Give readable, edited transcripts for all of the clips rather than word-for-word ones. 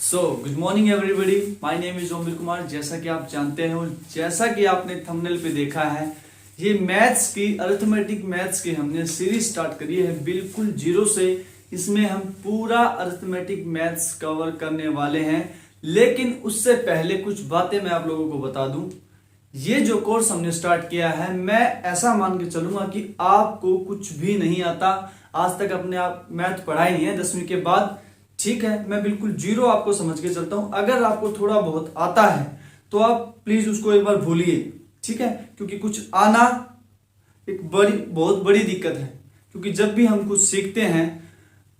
Good morning everybody, my name is Omir Kumar. जैसा कि आप जानते हो, जैसा कि आपने थंबनेल पे देखा है, ये मैथ्स की अरिथमेटिक मैथ्स की हमने सीरीज स्टार्ट करी है बिल्कुल जीरो से। इसमें हम पूरा अरिथमेटिक मैथ्स कवर करने वाले हैं। लेकिन उससे पहले कुछ बातें मैं आप लोगों को बता दूं। ये जो कोर्स हमने स्टार्ट किया है, मैं ऐसा मान के चलूंगा कि आपको कुछ भी नहीं आता। आज तक अपने आप मैथ पढ़ा ही नहीं है 10वीं के बाद, ठीक है। मैं बिल्कुल जीरो आपको समझ के चलता हूं। अगर आपको थोड़ा बहुत आता है तो आप प्लीज उसको एक बार भूलिए, ठीक है। क्योंकि कुछ आना एक बहुत बड़ी दिक्कत है। क्योंकि जब भी हम कुछ सीखते हैं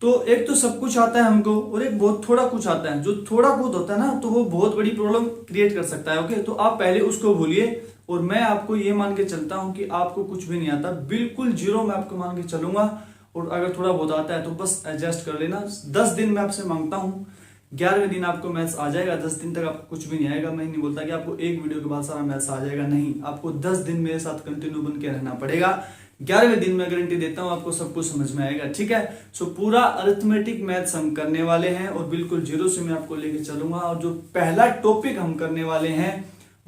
तो एक तो सब कुछ आता है हमको, और एक बहुत थोड़ा कुछ आता है। जो थोड़ा बहुत होता है ना, तो वो बहुत बड़ी प्रॉब्लम क्रिएट कर सकता है। ओके, तो आप पहले उसको भूलिए। और मैं आपको ये मान के चलता हूं कि आपको कुछ भी नहीं आता, बिल्कुल जीरो मैं आपको मान के चलूंगा। और अगर थोड़ा बहुत आता है तो बस एडजस्ट कर लेना। 10 दिन मैं आपसे मांगता हूँ, 11वें दिन आपको मैथ्स आ जाएगा। 10 दिन तक आपको कुछ भी नहीं आएगा। मैं नहीं बोलता कि आपको एक वीडियो के बाद सारा मैथ्स आ जाएगा, नहीं। आपको 10 दिन मेरे साथ कंटिन्यू बन के रहना पड़ेगा। 11वें दिन में गारंटी देता हूँ आपको सब कुछ समझ में आएगा, ठीक है। सो पूरा अरिथमेटिक मैथ्स हम करने वाले हैं और बिल्कुल जीरो से मैं आपको लेके चलूंगा। और जो पहला टॉपिक हम करने वाले हैं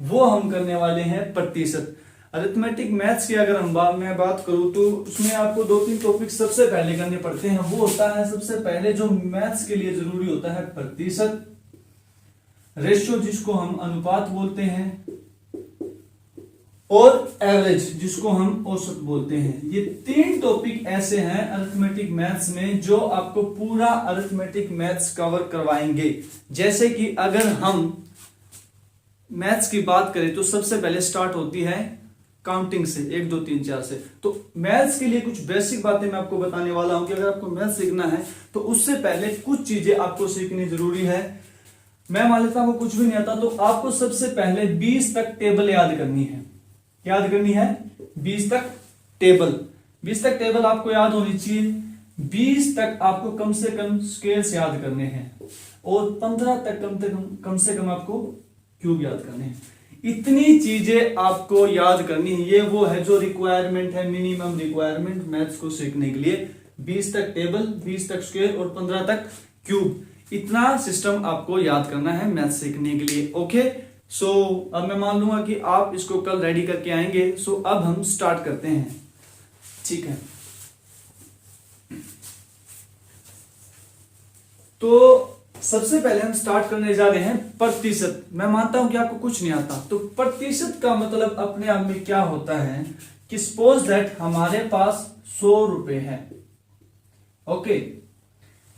वो हम करने वाले हैं प्रतिशत। अरिथमेटिक मैथ्स की अगर मैं बात करूं तो उसमें आपको 2-3 टॉपिक सबसे पहले करने पड़ते हैं। वो होता है सबसे पहले जो मैथ्स के लिए जरूरी होता है प्रतिशत, रेशियो जिसको हम अनुपात बोलते हैं, और एवरेज जिसको हम औसत बोलते हैं। ये 3 टॉपिक ऐसे हैं अरिथमेटिक मैथ्स में जो आपको पूरा अरिथमेटिक मैथ्स कवर करवाएंगे। जैसे कि अगर हम मैथ्स की बात करें तो सबसे पहले स्टार्ट होती है काउंटिंग से, 1 2 3 4 से। तो मैथ्स के लिए कुछ बेसिक बातें मैं आपको बताने वाला हूं कि अगर आपको मैथ्स सीखना है तो उससे पहले कुछ चीजें आपको सीखनी जरूरी है। मैं मान लेता हूं कुछ भी नहीं आता, तो आपको सबसे पहले 20 तक टेबल याद करनी है। याद करनी है 20 तक टेबल। 20 तक टेबल आपको याद होनी चाहिए। 20 तक आपको कम से कम स्क्वायर्स याद करने हैं, और 15 तक कम से कम आपको क्यूब याद करने हैं। इतनी चीजें आपको याद करनी है। ये वो है जो रिक्वायरमेंट है, मिनिमम रिक्वायरमेंट मैथ्स को सीखने के लिए। 20 तक टेबल, 20 तक स्क्वायर और 15 तक क्यूब। इतना सिस्टम आपको याद करना है मैथ्स सीखने के लिए। ओके, सो अब मैं मान लूंगा कि आप इसको कल रेडी करके आएंगे। सो अब हम स्टार्ट करते हैं, ठीक है। तो सबसे पहले हम स्टार्ट करने जा रहे हैं प्रतिशत। मैं मानता हूं कि आपको कुछ नहीं आता, तो प्रतिशत का मतलब अपने आप में क्या होता है कि सपोज दैट हमारे पास 100 रुपए है। ओके,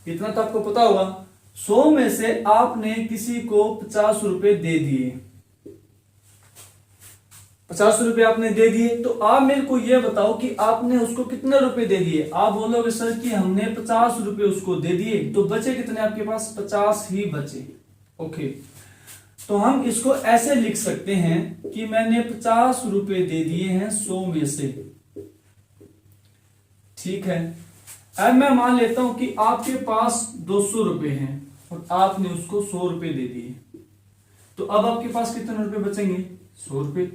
इतना तो आपको पता होगा। 100 में से आपने किसी को 50 रुपए दे दिए। 50 रुपए आपने दे दिए, तो आप मेरे को यह बताओ कि आपने उसको कितने रुपए दे दिए। आप बोलोगे सर कि हमने 50 रुपए उसको दे दिए, तो बचे कितने आपके पास? 50 ही बचे। ओके, तो हम इसको ऐसे लिख सकते हैं कि मैंने 50 रुपए दे दिए हैं 100 में से, ठीक है। अब मैं मान लेता हूं कि आपके पास 200 रुपए हैं और आपने उसको 100 रुपए दे दिए, तो अब आपके पास कितने रुपए बचेंगे? 100 रुपए,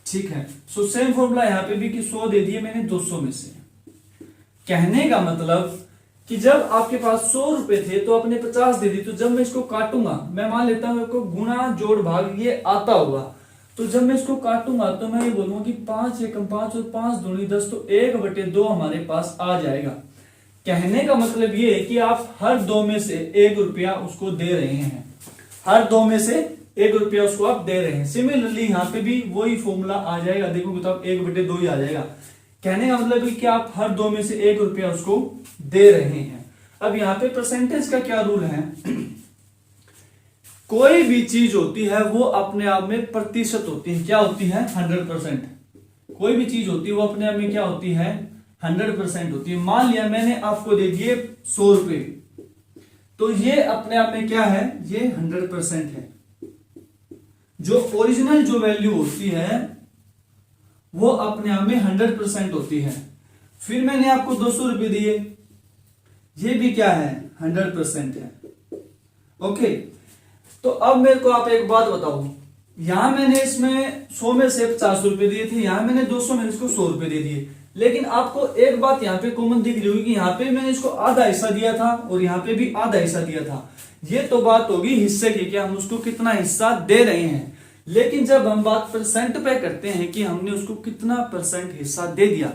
ठीक है। सो सेम फॉर्मूला यहां पे भी कि 100 दे दिए मैंने 200 में से। कहने का मतलब कि जब आपके पास 100 रुपए थे तो आपने 50 दे दी, तो जब मैं इसको काटूंगा, मैं मान लेता हूं आपको गुणा जोड़ भाग ये आता होगा, तो जब मैं इसको काटूंगा तो मैं ये बोलूंगा कि 5 एकम 5 और 5 दूनी 10, तो 1/2 हमारे पास आ जाएगा। कहने का मतलब ये है कि आप हर 2 में से 1 रुपया उसको दे रहे हैं। हर 2 में से 1 रुपया उसको आप दे रहे हैं। सिमिलरली यहां पे भी वही फॉर्मूला आ जाएगा। देखोगे तो आप 1/2 ही आ जाएगा। कहने का मतलब है कि आप हर 2 में से 1 रुपया उसको दे रहे हैं। अब यहाँ पे परसेंटेज का क्या रूल है? कोई भी चीज होती है वो अपने आप में प्रतिशत होती है। क्या होती है? 100%। कोई भी चीज होती है वो अपने आप में क्या होती है? 100% होती है। मान लिया मैंने आपको दे दिए 100 रुपए, तो ये अपने आप में क्या है? ये 100% है। जो ओरिजिनल जो वैल्यू होती है वो अपने आप में 100% होती है। फिर मैंने आपको 200 रुपए दिए, ये भी क्या है? 100% है। ओके, तो अब मेरे को आप एक बात बताओ, यहां मैंने इसमें 100 में से 50 रुपए दिए थे, यहां मैंने 200 में इसको 100 रुपए दे दिए। लेकिन आपको एक बात यहाँ पे कॉमन दिख रही होगी कि यहाँ पे मैंने इसको आधा हिस्सा दिया था और यहाँ पे भी आधा हिस्सा दिया था। ये तो बात होगी हिस्से की कि हम उसको कितना हिस्सा दे रहे हैं। लेकिन जब हम बात परसेंट पे करते हैं कि हमने उसको कितना परसेंट हिस्सा दे दिया,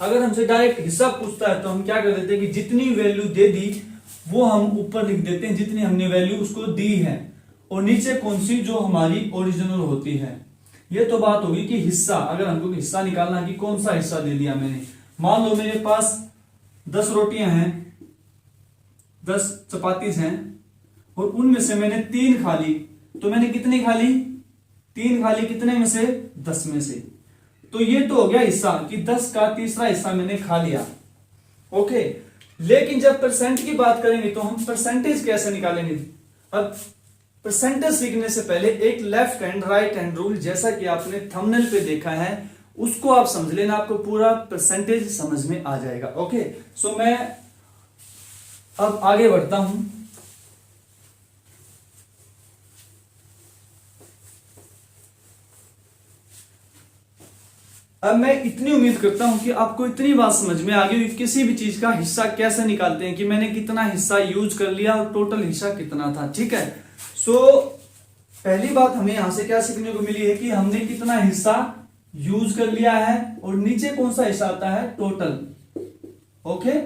अगर हमसे डायरेक्ट हिस्सा पूछता है तो हम क्या कर देते हैं कि जितनी वैल्यू दे दी वो हम ऊपर लिख देते हैं, जितनी हमने वैल्यू उसको दी है, और नीचे कौन सी जो हमारी ओरिजिनल होती है। ये तो बात होगी कि हिस्सा, अगर हमको हिस्सा निकालना है कि कौन सा हिस्सा दे दिया मैंने। मान लो मेरे पास 10 रोटियां हैं, 10 चपातीस हैं, और उनमें से मैंने 3 खा ली, तो मैंने कितनी खा ली? 3 खा ली, कितने में से? 10 में से। तो ये तो हो गया हिस्सा कि 10 का तीसरा हिस्सा मैंने खा लिया। ओके, लेकिन जब परसेंट की बात करेंगे तो हम परसेंटेज कैसे निकालेंगे। अब परसेंटेज सीखने से पहले एक left hand right hand rule, जैसा कि आपने थंबनेल पे देखा है, उसको आप समझ लेना, आपको पूरा परसेंटेज समझ में आ जाएगा। ओके, सो मैं अब आगे बढ़ता हूं। अब मैं इतनी उम्मीद करता हूं कि आपको इतनी बात समझ में आ गई कि किसी भी चीज का हिस्सा कैसे निकालते हैं, कि मैंने कितना हिस्सा यूज कर लिया और टोटल हिस्सा कितना था। ठीक है, सो पहली बात हमें यहां से क्या सीखने को मिली है कि हमने कितना हिस्सा यूज कर लिया है, और नीचे कौन सा हिस्सा आता है? टोटल। ओके,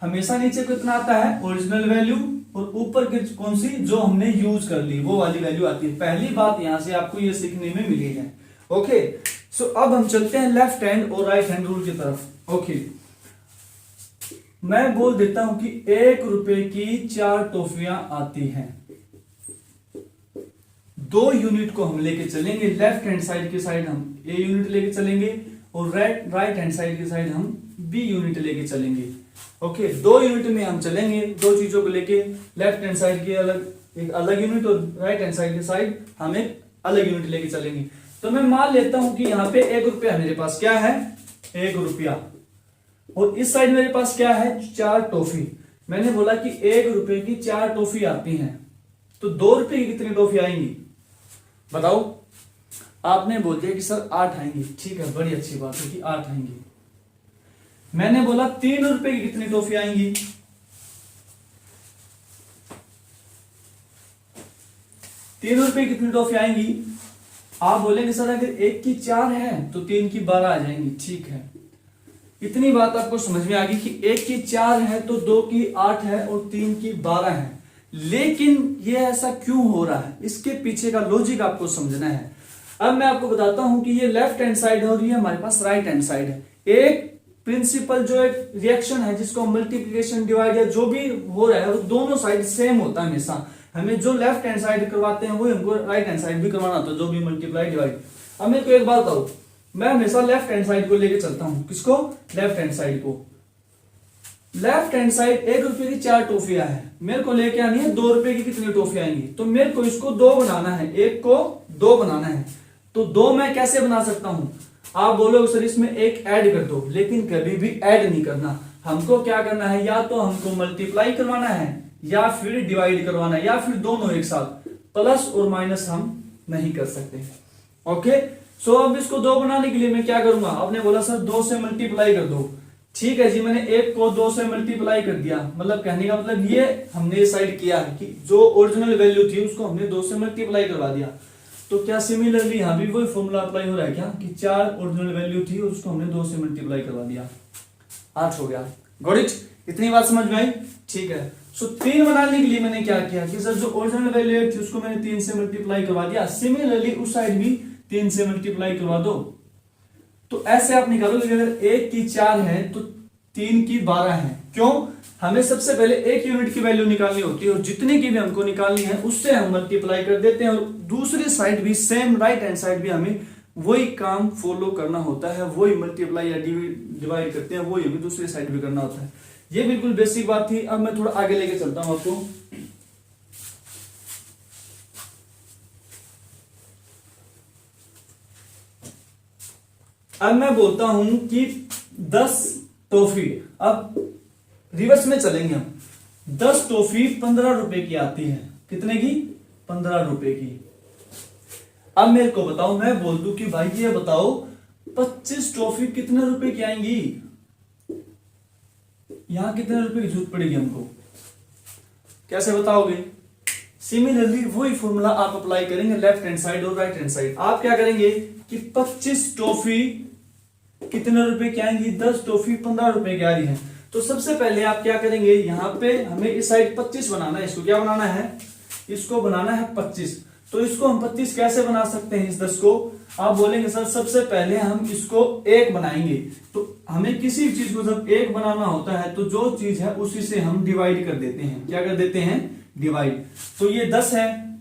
हमेशा नीचे कितना आता है? ओरिजिनल वैल्यू, और ऊपर कौन सी? जो हमने यूज कर ली वो वाली वैल्यू आती है। पहली बात यहां से आपको ये सीखने में मिली है। ओके, सो अब हम चलते हैं लेफ्ट हैंड और राइट हैंड रूल की तरफ। ओके, मैं बोल देता हूं कि 1 रुपए की 4 टॉफियां आती हैं। 2 यूनिट को हम लेके चलेंगे, लेफ्ट हैंड साइड की साइड हम A यूनिट लेके चलेंगे, और राइट हैंड साइड की साइड हम B यूनिट लेके चलेंगे। ओके, 2 यूनिट में हम चलेंगे, 2 चीजों को लेके, लेफ्ट हैंड साइड की एक अलग यूनिट और राइट हैंड साइड की साइड हम एक अलग यूनिट लेके चलेंगे। तो मैं मान लेता हूं कि यहाँ पे 1 रुपया मेरे पास क्या है? 1 रुपया, और इस साइड मेरे पास क्या है? 4 टॉफी। मैंने बोला कि 1 रुपए की 4 टॉफी आती हैं, तो 2 रुपए की कितनी टॉफी आएंगी बताओ? आपने बोल दिया कि सर 8 आएंगी। ठीक है, बड़ी अच्छी बात है कि 8 आएंगी। मैंने बोला 3 रुपए की कितनी टॉफी आएंगी? 3 रुपए की कितनी टॉफी आएंगी? आप बोलेंगे सर अगर 1 की 4 है तो 3 की 12 आ जाएंगी। ठीक है, इतनी बात आपको समझ में आ गई कि 1 की 4 है तो 2 की 8 है और 3 की 12 है। लेकिन ये ऐसा क्यों हो रहा है, इसके पीछे का लॉजिक आपको समझना है। अब मैं आपको बताता हूं कि ये लेफ्ट हैंड साइड है और ये हमारे पास राइट हैंड साइड है। एक प्रिंसिपल जो एक रिएक्शन है जिसको मल्टीप्लिकेशन डिवाइड या जो भी हो रहा है वो दोनों साइड सेम होता है हमेशा। हमें जो लेफ्ट हैंड साइड करवाते हैं वो हमको राइट हैंड साइड भी करवाना होता है, जो भी मल्टीप्लाई डिवाइड। अब मेरे को एक बात बताओ, मैं हमेशा लेफ्ट हैंड साइड को लेके चलता हूं। किसको? लेफ्ट हैंड साइड को। लेफ्ट हैंड साइड 1 रुपए की 4 टॉफियां है, मेरे को लेके आनी है 2 रुपए की कितनी टॉफियां आएंगी, तो मेरे को इसको 2 बनाना है, 1 को 2 बनाना है। तो 2 मैं कैसे बना सकता हूं? आप बोलोगे सर इसमें 1 ऐड कर दो, लेकिन कभी भी ऐड नहीं करना। हमको क्या करना है, या तो हमको मल्टीप्लाई करवाना है या फिर डिवाइड करवाना है, या फिर दोनों एक साथ। प्लस और माइनस हम नहीं कर सकते। ओके, सो अब इसको 2 बनाने के लिए मैं क्या करूंगा? आपने बोला सर 2 से मल्टीप्लाई कर दो। ठीक है जी, मैंने 1 को 2 से मल्टीप्लाई कर दिया। मतलब कहने का मतलब ये हमने डिसाइड किया है कि जो ओरिजिनल वैल्यू थी उसको हमने 2 से मल्टीप्लाई करवा दिया। तो क्या सिमिलरली यहां भी वही फॉर्मूला अप्लाई हो रहा है क्या, कि 4 ओरिजिनल वैल्यू थी और उसको हमने 2 से मल्टीप्लाई करवा दिया, 8 हो गया। Got it? इतनी बात समझ में आई? ठीक है, सो 3 बनाने के लिए मैंने क्या किया कि सर जो ओरिजिनल वैल्यू थी उसको मैंने 3 से मल्टीप्लाई करवा दिया। सिमिलरली उस साइड भी 3 से मल्टीप्लाई करवा दो। तो ऐसे आप निकालोगे, अगर 1 की 4 है तो 3 की 12 है। क्यों? हमें सबसे पहले 1 यूनिट की वैल्यू निकालनी होती है, और जितनी की भी हमको निकालनी है उससे हम मल्टीप्लाई कर देते हैं, और दूसरी साइड भी सेम, राइट हैंड साइड भी हमें वही काम फॉलो करना होता है, वही मल्टीप्लाई या डिवाइड करते हैं, वही हमें दूसरी साइड भी करना होता है। ये बिल्कुल बेसिक बात थी। अब मैं थोड़ा आगे लेके चलता हूं आपको। अब मैं बोलता हूं कि 10 टॉफी, अब रिवर्स में चलेंगे हम। 10 टॉफी 15 रुपए की आती है। कितने की? 15 रुपए की। अब मेरे को बताओ, मैं बोल दूं कि भाई ये बताओ 25 टॉफी कितने रुपए की आएंगी, यहां कितने रुपए की जरूरत पड़ेगी हमको, कैसे बताओगे? सिमिलरली वही फॉर्मूला आप अप्लाई करेंगे लेफ्ट हैंड साइड और राइट हैंड साइड। आप क्या करेंगे कि 25 टॉफी कितने रुपए की आएंगी, 10 टॉफी 15 रुपए की आ रही है। तो सबसे पहले आप क्या करेंगे, यहाँ पे हमें इस साइड 25 बनाना है, इसको क्या बनाना है, इसको बनाना है 25। तो इसको हम 25 कैसे बना सकते हैं, इस 10 को आप बोलेंगे सर सबसे पहले हम इसको 1 बनाएंगे। तो हमें किसी चीज को जब 1 बनाना होता है तो जो चीज है उसी से हम डिवाइड कर देते हैं, क्या कर देते हैं, डिवाइड। तो ये 10 है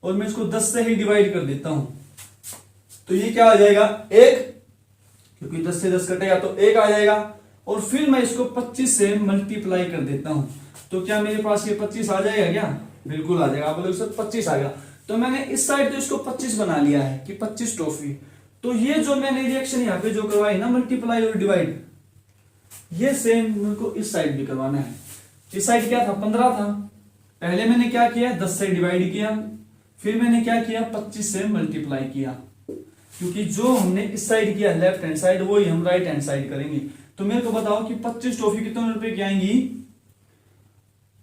और मैं इसको 10 से ही डिवाइड कर देता हूं, तो ये क्या आ जाएगा 1, क्योंकि 10 से 10 कटेगा तो 1 आ जाएगा। और फिर मैं इसको 25 से मल्टीप्लाई कर देता हूं, तो क्या मेरे पास ये 25 आ जाएगा क्या, बिल्कुल आ जाएगा। आप बोलोगे सर 25 आ गया, तो मैंने इस साइड तो इसको 25 बना लिया है कि 25 टॉफी। तो ये जो मैंने रिएक्शन यहाँ पे जो करवाई ना, मल्टीप्लाई और डिवाइड, ये सेम मेरे को इस साइड भी करवाना है। इस साइड क्या था, 15 था, पहले मैंने क्या किया 10 से डिवाइड किया, फिर मैंने क्या किया 25 से मल्टीप्लाई किया, क्योंकि जो हमने इस साइड किया लेफ्ट हैंड साइड वही हम राइट हैंड साइड करेंगे। तो मेरे को बताओ कि 25 टॉफी कितने रुपए की आएंगी,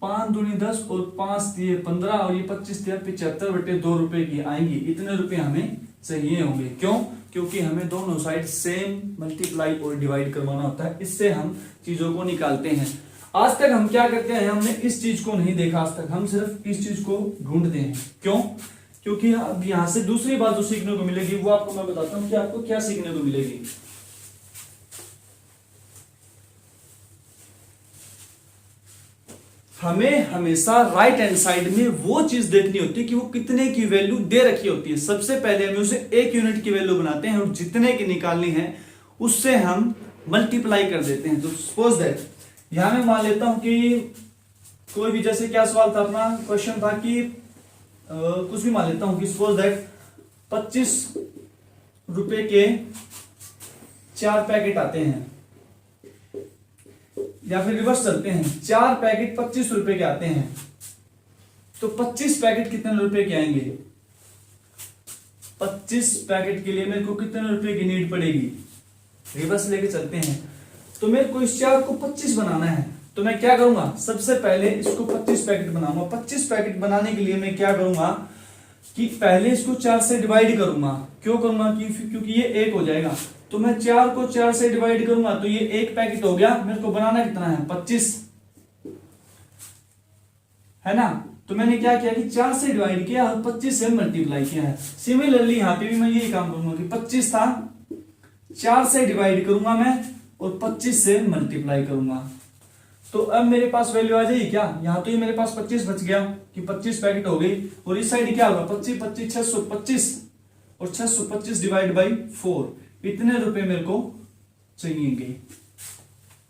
5 दूनी 10 और 5 दिए 15 और ये 25 दिया 75 बटे 2 रुपए की आएंगी। इतने रुपए हमें चाहिए होंगे, क्यों, क्योंकि हमें दोनों साइड सेम मल्टीप्लाई और डिवाइड करवाना होता है, इससे हम चीजों को निकालते हैं। आज तक हम क्या करते हैं, हमने इस चीज को नहीं देखा आज तक, हम सिर्फ इस चीज को ढूंढते हैं। क्यों, क्योंकि अब यहां से दूसरी बात जो सीखने को मिलेगी वो आपको मैं बताता हूं कि आपको क्या सीखने को मिलेगी। हमें हमेशा राइट हैंड साइड में वो चीज देखनी होती है कि वो कितने की वैल्यू दे रखी होती है। सबसे पहले हमें उसे 1 यूनिट की वैल्यू बनाते हैं और जितने की निकालनी है उससे हम मल्टीप्लाई कर देते हैं। तो सपोज दैट यहां मैं मान लेता हूं कि कोई भी, जैसे क्या सवाल था अपना, क्वेश्चन था कि कुछ भी मान लेता हूं कि सपोज दैट 25 रुपए के 4 पैकेट आते हैं, या फिर रिवर्स चलते हैं, 4 पैकेट 25 रुपए के आते हैं, तो 25 पैकेट कितने रुपए के आएंगे, 25 पैकेट के लिए मेरे को कितने रुपए की नीड पड़ेगी, रिवर्स लेके चलते हैं। तो मेरे को इस 4 को 25 बनाना है, तो मैं क्या करूंगा, सबसे पहले इसको 25 पैकेट बनाऊंगा। 25 पैकेट बनाने के लिए मैं क्या करूंगा कि पहले इसको 4 से डिवाइड करूंगा। क्यों करूंगा, क्योंकि ये 1 हो जाएगा, तो मैं 4 को 4 से डिवाइड करूंगा तो ये 1 पैकेट हो गया। मेरे को बनाना कितना है, 25 है ना। तो मैंने क्या किया कि 4 से डिवाइड किया और 25 से मल्टीप्लाई किया है। सिमिलरली यहां पे भी मैं यही काम करूंगा कि 25 था, 4 से डिवाइड करूंगा मैं और 25 से मल्टीप्लाई करूंगा। तो अब मेरे पास वैल्यू आ जाएगी क्या, यहां तो ये मेरे पास 25 बच गया कि 25 पैकेट हो गई, और इस साइड क्या होगा 25 25 625 और 625 डिवाइड बाई 4, इतने रुपए मेरे को चाहिए।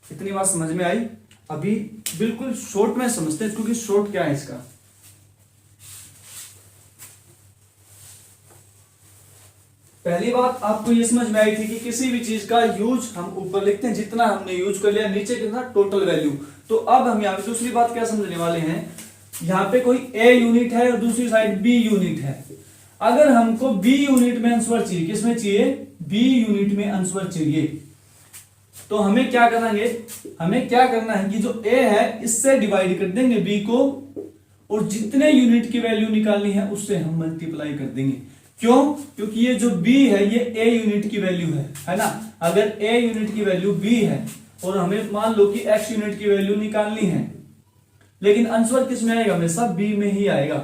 इतनी बात समझ में आई। अभी बिल्कुल शॉर्ट में समझते हैं, क्योंकि शॉर्ट क्या है इसका। पहली बात आपको ये समझ में आई थी कि किसी भी चीज का यूज हम ऊपर लिखते हैं, जितना हमने यूज कर लिया, नीचे कितना टोटल वैल्यू। तो अब हम यहाँ पे दूसरी बात क्या समझने वाले हैं, यहाँ पे कोई ए यूनिट है और दूसरी साइड बी यूनिट है। अगर हमको बी यूनिट में आंसर चाहिए, किसमें चाहिए, बी यूनिट में आंसर चाहिए, तो हमें क्या करेंगे, हमें क्या करना है कि जो ए है इससे डिवाइड कर देंगे बी को, और जितने यूनिट की वैल्यू निकालनी है उससे हम मल्टीप्लाई कर देंगे। क्यों, क्योंकि ये जो b है ये a यूनिट की वैल्यू है ना। अगर a यूनिट की वैल्यू b है और हमें मान लो कि x यूनिट की वैल्यू निकालनी है, लेकिन आंसर किस में आएगा, हमेशा b में ही आएगा।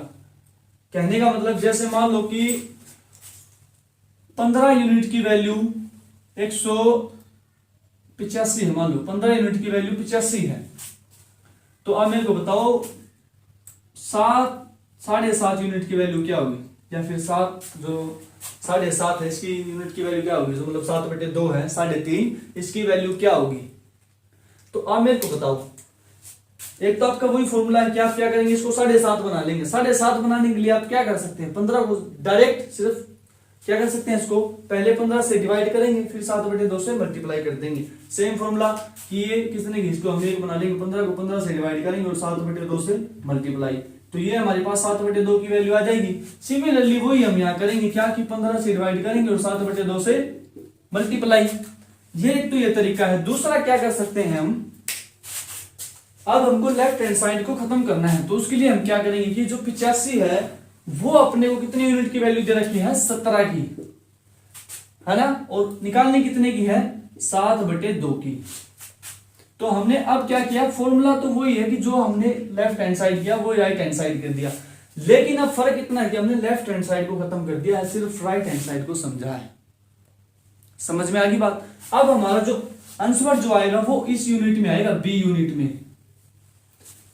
कहने का मतलब जैसे मान लो कि 15 यूनिट की वैल्यू 185 है, मान लो 15 यूनिट की वैल्यू 85 है, तो अब मेरे को बताओ 7.5 यूनिट की वैल्यू क्या होगी, या फिर 7 जो 7.5 है इसकी यूनिट की वैल्यू क्या होगी, जो मतलब 7/2 है 3.5, इसकी वैल्यू क्या होगी। तो आप मेरे को बताओ, एक तो आपका वही फॉर्मूला है कि आप क्या करेंगे, इसको 7.5 बना लेंगे। 7.5 बनाने के लिए आप क्या कर सकते हैं, 15 को डायरेक्ट सिर्फ क्या कर सकते हैं, इसको पहले 15 से डिवाइड करेंगे, फिर 7/2 से मल्टीप्लाई कर देंगे। सेम फॉर्मूला कि ये कितने की, इसको हम 1 बना लेंगे, 15 को 15 से डिवाइड करेंगे और 7/2 से मल्टीप्लाई, तो ये हमारे पास 7/2 की वैल्यू आ जाएगी। सिमिलरली वही हम यहाँ करेंगे क्या कि 15 से डिवाइड करेंगे और 7/2 से मल्टीप्लाई। ये तरीका है। दूसरा क्या कर सकते हैं हम, अब हमको लेफ्ट हैंड साइड को खत्म करना है, तो उसके लिए हम क्या करेंगे कि जो 85 है वो अपने को कितनी यूनिट की वैल्यू दे रखी है, 17 की, है ना, और निकालने कितने की है, 7/2 की। तो हमने अब क्या किया, फॉर्मूला तो वही है कि जो हमने लेफ्ट हैंड साइड किया वो राइट हैंड साइड कर दिया, लेकिन अब फर्क इतना है कि हमने लेफ्ट हैंड साइड को खत्म कर दिया है, सिर्फ राइट हैंड साइड को समझा है। समझ में आ गई बात। अब हमारा जो आंसर जो आएगा वो इस यूनिट में आएगा, बी यूनिट में,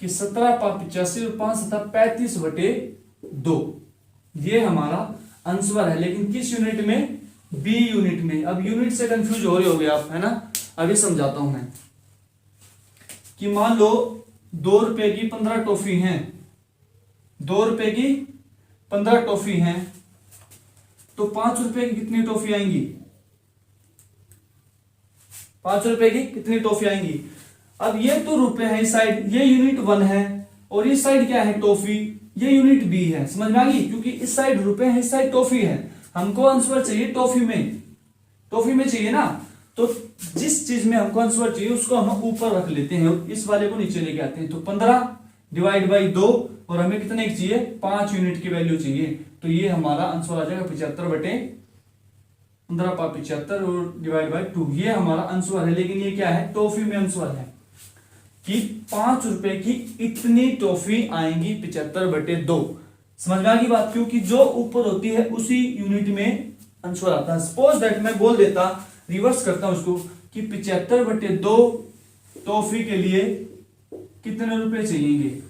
कि 17/85 और 5/35/2 ये हमारा आंसर है, लेकिन किस यूनिट में, बी यूनिट में। अब यूनिट से कंफ्यूज हो रहे होगे आप, है ना, अभी समझाता हूं मैं। कि मान लो 2 रुपए की 15 टॉफी हैं, 2 रुपए की 15 टॉफी हैं, तो 5 रुपए की कितनी टॉफी आएंगी, 5 रुपए की कितनी टॉफी आएंगी। अब ये तो रुपए है इस साइड, ये यूनिट 1 है, और इस साइड क्या है, टॉफी, ये यूनिट बी है। समझ में आ गई, क्योंकि इस साइड रुपए है, इस साइड टॉफी है, हमको आंसर चाहिए टॉफी में, टॉफी में चाहिए ना, तो जिस चीज में हमको आंसर चाहिए उसको हम ऊपर रख लेते हैं, इस वाले को नीचे लेके आते हैं। तो 15/2, और हमें कितने की चाहिए, 5 यूनिट की वैल्यू चाहिए, तो ये हमारा आंसर आ जाएगा 75/15/75 और /2, ये हमारा आंसर है। लेकिन ये क्या है, टॉफी में आंसर है कि 5 रुपए की इतनी टॉफी आएंगी 75/2। समझ में आ गई बात, क्योंकि जो ऊपर होती है उसी यूनिट में आंसर आता है। सपोज दैट मैं बोल देता, रिवर्स करता हूं उसको, कि 75/2 टॉफी के लिए कितने रुपए चाहिए।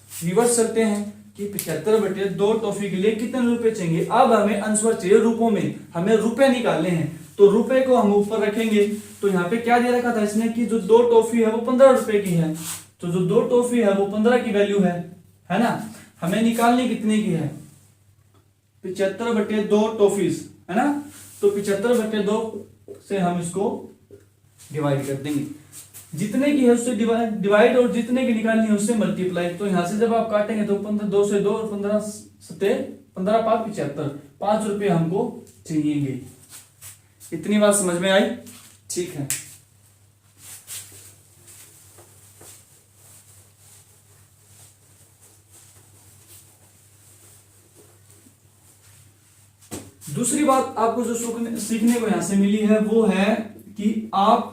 रिवर्स चलते हैं कि 75/2 टॉफी के लिए कितने रुपए चाहिए। अब हमें आंसर चाहिए रुपयों में, हमें रुपए निकालने हैं, तो रुपए को हम ऊपर रखेंगे। तो यहाँ पे क्या दे रखा था इसने, कि जो 2 टॉफी है वो 15 रुपए की है, तो जो 2 टॉफी है वो 15 की वैल्यू है ना। हमें निकालनी कितने की है, 75/2 टॉफीज, है ना। तो 75/2 से हम इसको डिवाइड कर देंगे, जितने की है उससे डिवाइड, और जितने की निकालनी है उससे मल्टीप्लाई। तो यहां से जब आप काटेंगे तो 2 से 2 और 15/5 5 रुपए हमको चाहिए। इतनी बात समझ में आई, ठीक है। दूसरी बात आपको जो सीखने को यहां से मिली है वो है कि आप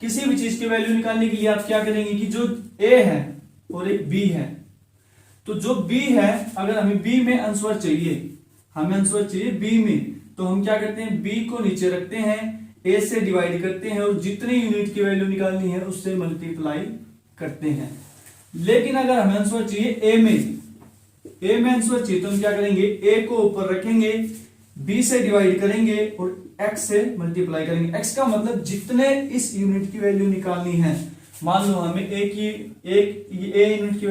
किसी भी चीज की वैल्यू निकालने के लिए आप क्या करेंगे कि जो ए है और एक बी है, तो जो बी है, अगर हमें बी में आंसर चाहिए, हमें आंसर चाहिए बी में, तो हम क्या करते हैं, बी को नीचे रखते हैं, ए से डिवाइड करते हैं, और जितनी यूनिट की वैल्यू निकालनी है उससे मल्टीप्लाई करते हैं। लेकिन अगर हमें आंसर चाहिए ए में आंसर चाहिए, तो हम क्या करेंगे, ए को ऊपर रखेंगे, बी से डिवाइड करेंगे और एक्स से मल्टीप्लाई करेंगे। एक्स का मतलब जितने इस यूनिट की वैल्यू निकालनी है। मान लो हमें ए यूनिट की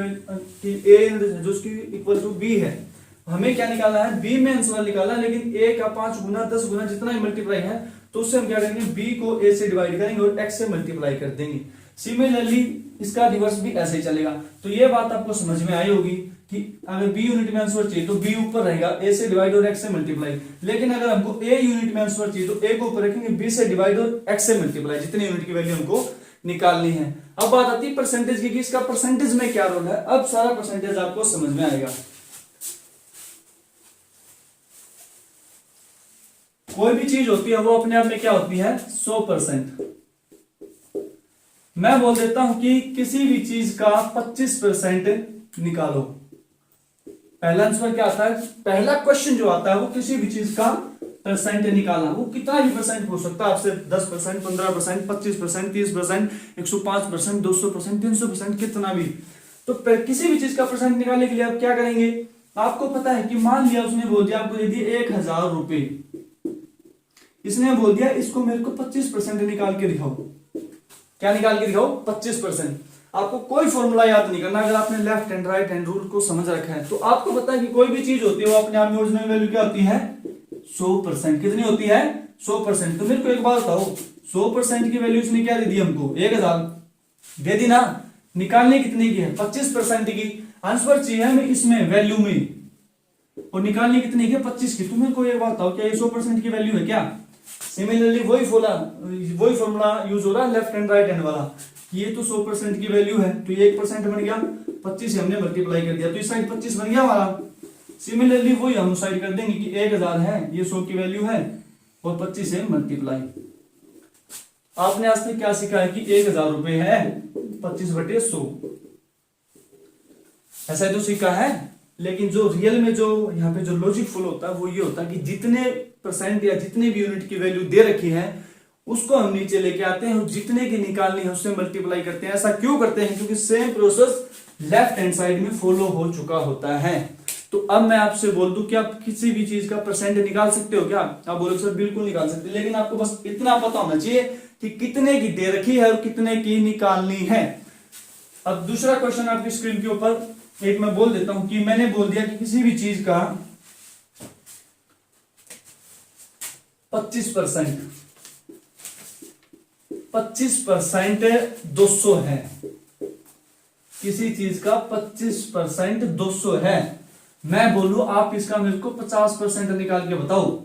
ए जो उसकी इक्वल टू बी है, हमें क्या निकालना है, बी में आंसर निकालना, लेकिन ए का 5 गुना 10 गुना जितना ही मल्टीप्लाई है, तो उससे हम क्या करेंगे, बी को ए से डिवाइड करेंगे और एक्स से मल्टीप्लाई कर देंगे। सिमिलरली इसका रिवर्स भी ऐसे ही चलेगा। तो ये बात आपको समझ में आई होगी कि अगर बी यूनिट में आंसर चाहिए तो बी ऊपर रहेगा, ए से डिवाइड और एक्स से मल्टीप्लाई। लेकिन अगर हमको ए यूनिट में आंसर चाहिए तो ए को ऊपर रखेंगे, बी से डिवाइड और एक्स से मल्टीप्लाई, जितनी यूनिट की वैल्यू हमको निकालनी है। अब बात आती है परसेंटेज की, कि इसका परसेंटेज में क्या रोल है। अब सारा परसेंटेज आपको समझ में आएगा। कोई भी चीज होती है वो अपने आप में क्या होती है, 100%। मैं बोल देता हूं कि किसी भी चीज का 25% निकालो। पहला आंसर क्या आता है, पहला क्वेश्चन जो आता है वो किसी भी चीज का परसेंट निकालना। वो कितना भी परसेंट हो सकता है आपसे, 10%, 15%, 25%, 30%, 105%, 200%, 300%, कितना भी। तो किसी भी चीज का परसेंट निकालने के लिए आप क्या करेंगे, आपको पता है कि मान लिया उसने बोल दिया, आपको दे दिए 1000 रुपए, इसने बोल दिया इसको मेरे को 25% निकाल के दिखाओ। क्या निकाल के दिखाओ, 25%। आपको कोई फॉर्मूला याद नहीं करना, अगर आपने left hand right hand rule को समझ रखा है तो आपको पता है कि कोई भी चीज होती है वो अपने आप में ओरिजिनल वैल्यू क्या होती है, 100%। कितनी होती है, 100%। तो मेरे को एक बात बताओ, 100% की वैल्यू उसने क्या दे दी हमको, 1000 दे दी ना। निकालने कितने की है, 25% की। आंसर चाहिए हमें इसमें वैल्यू में, और निकालने कितने की है, 25 की। तुम्हें कोई एक बात बताओ, क्या ये 100% की वैल्यू है क्या, सिमिलरली वही फॉर्मूला यूज हो रहा है लेफ्ट हैंड राइट हैंड वाला। ये तो 100% की वैल्यू है, तो ये 1% बन गया, 25 से हमने मल्टीप्लाई कर दिया तो इस साइड 25 बन गया हमारा। सिमिलरली वही हम साइड कर देंगे कि 1000 है, ये 100 की वैल्यू है और 25 से मल्टीप्लाई। आपने आज तक क्या सीखा है कि 1000 रुपए है 25/100, ऐसा तो सीखा है। लेकिन जो रियल में जो यहाँ पे जो लॉजिक फुल होता है वो ये होता है कि जितने परसेंट या जितने भी यूनिट की वैल्यू दे रखी है उसको हम नीचे लेके आते हैं और जितने की निकालनी है उससे मल्टीप्लाई करते हैं। ऐसा क्यों करते हैं? क्योंकि same process left hand side में फॉलो हो चुका होता है। तो अब मैं आपसे बोल दूं कि आप किसी भी चीज का परसेंट निकाल सकते हो क्या? आप बोलोगे सर बिल्कुल निकाल सकते, लेकिन आपको बस इतना पता होना चाहिए कि कितने की दे रखी है और कितने की निकालनी है। अब दूसरा क्वेश्चन आपकी स्क्रीन के ऊपर एक मैं बोल देता हूं कि मैंने बोल दिया कि किसी भी चीज का 25% 200 है, किसी चीज का 25% 200 है। मैं बोलूं आप इसका मेरे को 50% निकाल के बताओ,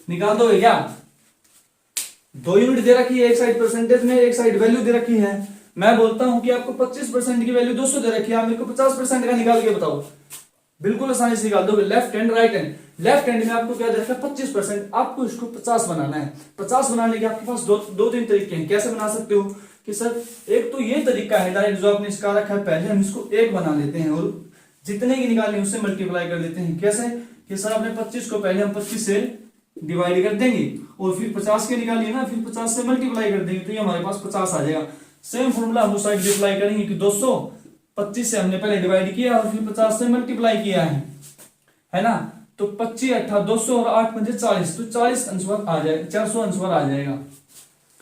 निकाल दोगे क्या? 2 यूनिट दे रखी है, एक साइड परसेंटेज में, एक साइड वैल्यू दे रखी है। मैं बोलता हूं कि आपको 25% की वैल्यू 200 दे रखी है, आप मेरे को 50% का निकाल के बताओ, बिल्कुल आसानी से निकाल दोगे। Left hand right hand, left hand में आपको क्या दे रखा है 25%, आपको इसको 50 बनाना है। 50 बनाने के आपके पास दो तीन तरीके हैं। कैसे बना सकते हो कि सर एक तो ये तरीका है डायरेक्ट जो आपने इसका रखा है, पहले हम इसको 1 बना लेते हैं और जितने की निकालनी उससे मल्टीप्लाई कर देते हैं। कैसे कि सर आपने 25 को पहले हम 25 से डिवाइड कर देंगे और फिर 50 के निकालिए ना, फिर 50 से मल्टीप्लाई कर देंगे तो ये हमारे पास 50 आ जाएगा। सेम फॉर्मूला हम उस साइड अप्लाई करेंगे कि 200 25 से हमने पहले डिवाइड किया और फिर 50 से मल्टीप्लाई किया है ना। तो 25 8 200 और 8 5 40, तो 40 आंसर आ जाएगा, 400 आंसर आ जाएगा।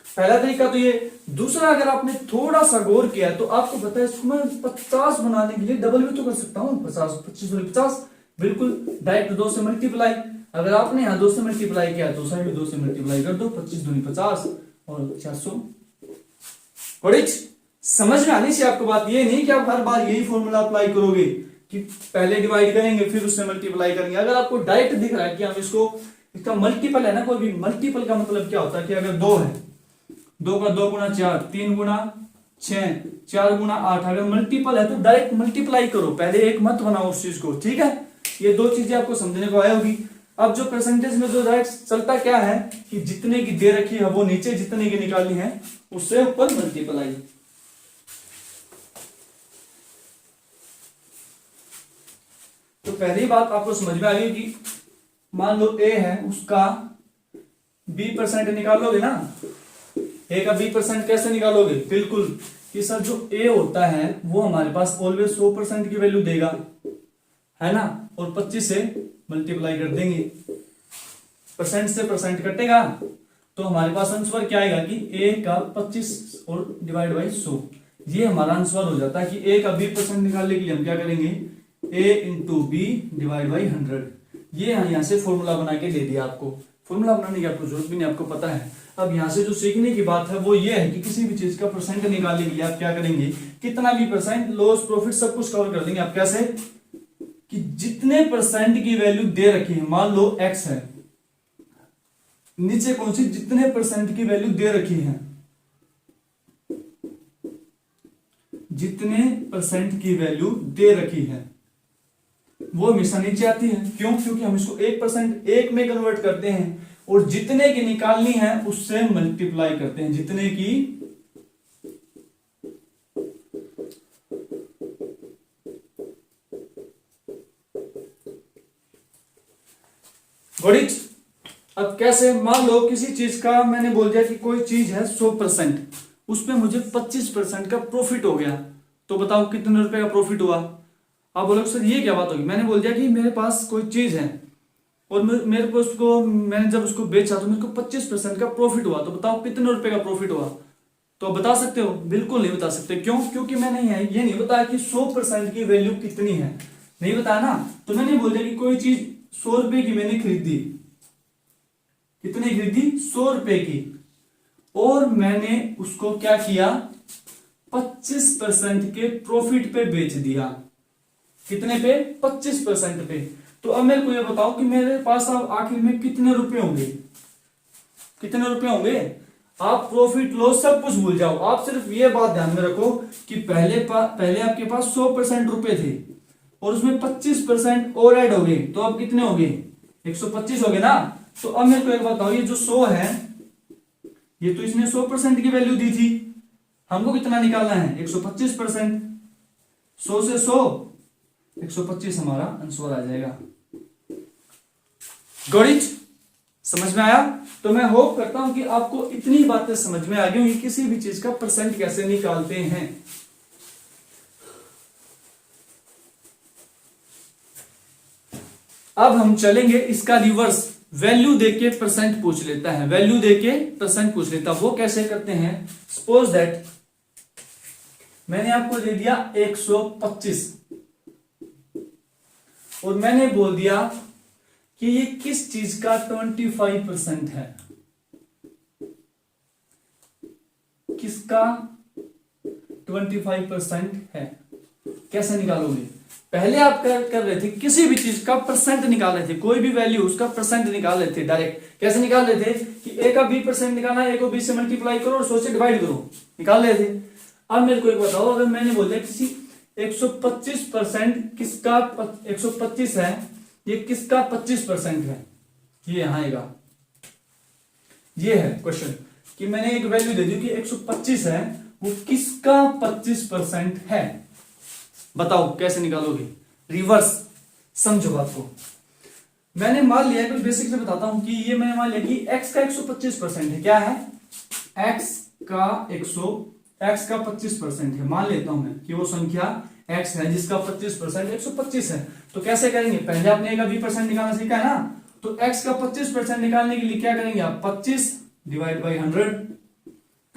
पहला तरीका तो ये। दूसरा, अगर आपने थोड़ा सा गौर किया तो आपको पता है इसको मैं 50 बनाने के लिए डबल भी तो कर सकता हूँ। 50 बिल्कुल डायरेक्ट 2 से मल्टीप्लाई। अगर आपने यहाँ 2 से मल्टीप्लाई किया तो साइड 2 से मल्टीप्लाई कर दो, 25 दूनी 50 और 400। समझ में आनी चाहिए आपको बात। ये नहीं कि आप हर बार यही फॉर्मूला अप्लाई करोगे कि पहले डिवाइड करेंगे फिर उससे मल्टीप्लाई करेंगे। अगर आपको डायरेक्ट दिख रहा है कि हम इसका मल्टीपल है ना, कोई भी मल्टीपल का मतलब क्या होता है कि अगर 2 है, 2 का 2 गुना 4, 3 गुना 6, 4 गुना 8, अगर मल्टीपल है तो डायरेक्ट मल्टीप्लाई करो, पहले एक मत बनाओ उस चीज को। ठीक है, ये 2 चीजें आपको समझने को आई होगी। अब जो परसेंटेज में जो डायरेक्ट चलता क्या है कि जितने की दे रखी है वो नीचे, जितने की निकालनी है उससे ऊपर मल्टीप्लाई। तो पहली बात आपको समझ में आ गई कि मान लो ए है, उसका B% निकालोगे ना। ए का B% कैसे निकालोगे? बिल्कुल कि सर जो ए होता है वो हमारे पास ऑलवेज 100% की वैल्यू देगा, है ना, और 25 से मल्टीप्लाई कर देंगे। परसेंट से परसेंट कटेगा तो हमारे पास आंसर क्या आएगा कि ए का 25 और डिवाइड बाई 100, ये हमारा आंसर हो जाता है कि ए का B% निकालने के लिए हम क्या करेंगे, a into B divide by 100। ये यहाँ से फॉर्मूला बना के दे दिया आपको। फॉर्मूला बनाने की आपको जरूरत भी नहीं, आपको पता है। अब यहाँ से जो सीखने की बात है वो ये है कि किसी भी चीज का परसेंट निकालने के लिए आप क्या करेंगे, कितना भी परसेंट, लॉस प्रॉफिट सब कुछ कवर कर देंगे आप। कैसे कि जितने परसेंट की वैल्यू दे रखी है, मान लो x है, नीचे कौन सी, जितने परसेंट की वैल्यू दे रखी है, जितने परसेंट की वैल्यू दे रखी है वो हमेशा नीचे आती है। क्यों? क्योंकि हम इसको 1% 1 में कन्वर्ट करते हैं और जितने की निकालनी है उससे मल्टीप्लाई करते हैं, जितने की अब कैसे, मान लो किसी चीज का मैंने बोल दिया कि कोई चीज है 100%, उसमें मुझे 25% का प्रॉफिट हो गया, तो बताओ कितने रुपए का प्रॉफिट हुआ। आप बोलोगे सर ये क्या बात होगी, मैंने बोल दिया कि मेरे पास कोई चीज है और मेरे को उसको, मैंने जब उसको बेचा तो मेरे को 25% का प्रॉफिट हुआ, तो बताओ कितने रुपए का प्रॉफिट हुआ। तो बता सकते हो? बिल्कुल नहीं बता सकते। क्यों? क्योंकि मैंने ये नहीं बताया कि 100% की वैल्यू कितनी है, नहीं बताया ना। तो मैंने बोल दिया कि कोई चीज 100 रुपए की मैंने खरीदी, कितनी खरीदी, 100 रुपए की, और मैंने उसको क्या किया, 25% के प्रॉफिट पे बेच दिया। कितने पे? 25% पे। तो अब मेरे को ये बताओ कि मेरे पास अब आखिर में कितने रुपए होंगे। कितने रुपए होंगे। आप प्रॉफिट लॉस सब कुछ भूल जाओ, आप सिर्फ ये बात ध्यान में रखो कि पहले आपके पास 100% रुपए थे और उसमें 25% और ऐड हो गए, तो अब कितने हो गए, 125 हो गए ना। तो अब मेरे को एक बात बताओ, ये जो 100 है, ये तो इसने 100% की वैल्यू दी थी, हमको कितना निकालना है, 125%। 100 से 100 125 हमारा आंसर आ जाएगा। गणित समझ में आया। तो मैं होप करता हूं कि आपको इतनी बातें समझ में आ गई होंगी, किसी भी चीज का परसेंट कैसे निकालते हैं। अब हम चलेंगे इसका रिवर्स, वैल्यू देके परसेंट पूछ लेता है, वैल्यू देके परसेंट पूछ लेता है। वो कैसे करते हैं, सपोज दैट मैंने आपको दे दिया 125 और मैंने बोल दिया कि ये किस चीज का 25% है, किसका 25% है। कैसे निकालोगे, पहले आप कर रहे थे किसी भी चीज का परसेंट निकाल रहे थे, कोई भी वैल्यू उसका परसेंट निकाल रहे थे डायरेक्ट। कैसे निकाल रहे थे कि ए का 20% निकालना है, ए को 20 से मल्टीप्लाई करो और 100 से डिवाइड करो, निकाल रहे थे। अब मेरे को एक बताओ, अगर मैंने बोल दिया किसी 125% किसका 125 है, ये किसका 25% है, ये यहां आएगा। ये है क्वेश्चन कि मैंने एक वैल्यू दे दी कि 125 है, वो किसका 25% है। बताओ कैसे निकालोगे, रिवर्स समझो बात को। मैंने मान लिया, कुछ बेसिक से बताता हूं कि ये मैंने मान लिया कि x का 125% है। क्या है, x का 25% है। मान लेता हूं मैं कि वो संख्या x है जिसका 25% 125 है। तो कैसे करेंगे, पहले आपने a का 20% निकालना सीखा है ना, तो x का 25% निकालने के लिए क्या करेंगे आप, 25 डिवाइड बाई 100